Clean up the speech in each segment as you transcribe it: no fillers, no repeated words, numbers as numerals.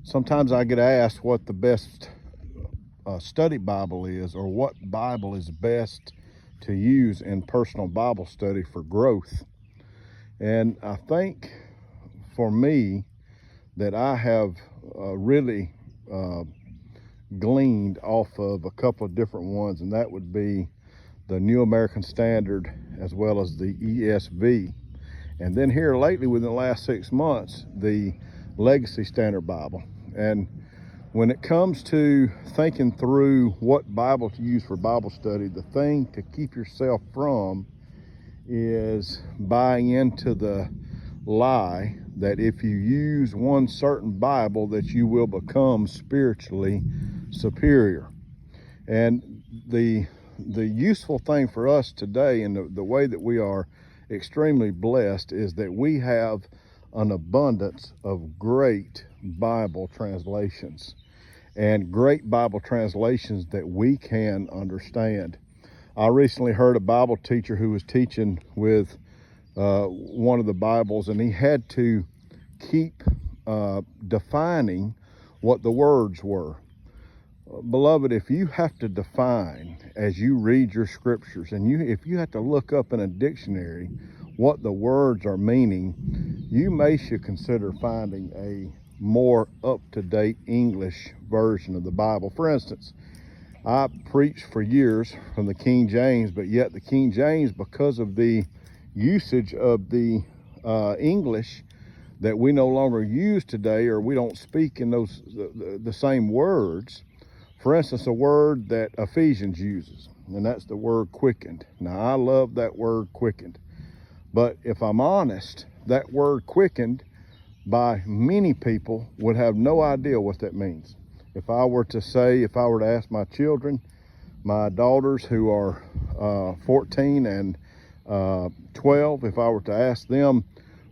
Sometimes I get asked what the best study Bible is, or what Bible is best to use in personal Bible study for growth. And I think for me that I have really gleaned off of a couple of different ones, and that would be the New American Standard as well as the ESV. And then here lately, within the last 6 months, the Legacy Standard Bible. And when it comes to thinking through what Bible to use for Bible study, the thing to keep yourself from is buying into the lie that if you use one certain Bible that you will become spiritually superior. And the useful thing for us today, and the way that we are extremely blessed, is that we have an abundance of great Bible translations and great Bible translations that we can understand. I recently heard a Bible teacher who was teaching with one of the Bibles, and he had to keep defining what the words were. Beloved, if you have to define as you read your scriptures, and if you have to look up in a dictionary what the words are meaning, you should consider finding a more up-to-date English version of the Bible. For instance, I preached for years from the King James, but yet the King James, because of the usage of the English that we no longer use today, or we don't speak in those the same words. For instance, a word that Ephesians uses, and that's the word quickened. Now, I love that word quickened, but if I'm honest, that word quickened by many people would have no idea what that means. If I were to ask my children, my daughters who are 14 and 12, if I were to ask them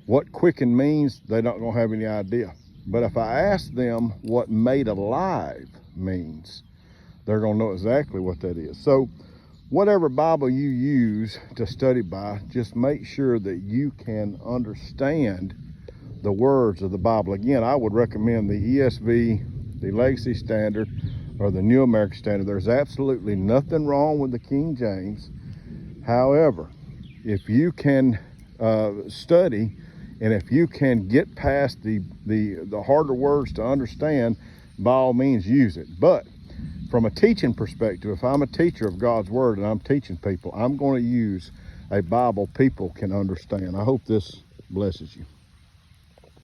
what quickened means, they're not gonna have any idea. But if I ask them what made alive means, they're gonna know exactly what that is. So whatever Bible you use to study by, just make sure that you can understand the words of the Bible. Again, I would recommend the ESV, the Legacy Standard, or the New American Standard. There's absolutely nothing wrong with the King James. However, if you can study, and if you can get past the harder words to understand, by all means use it. But from a teaching perspective, if I'm a teacher of God's Word and I'm teaching people, I'm going to use a Bible people can understand. I hope this blesses you.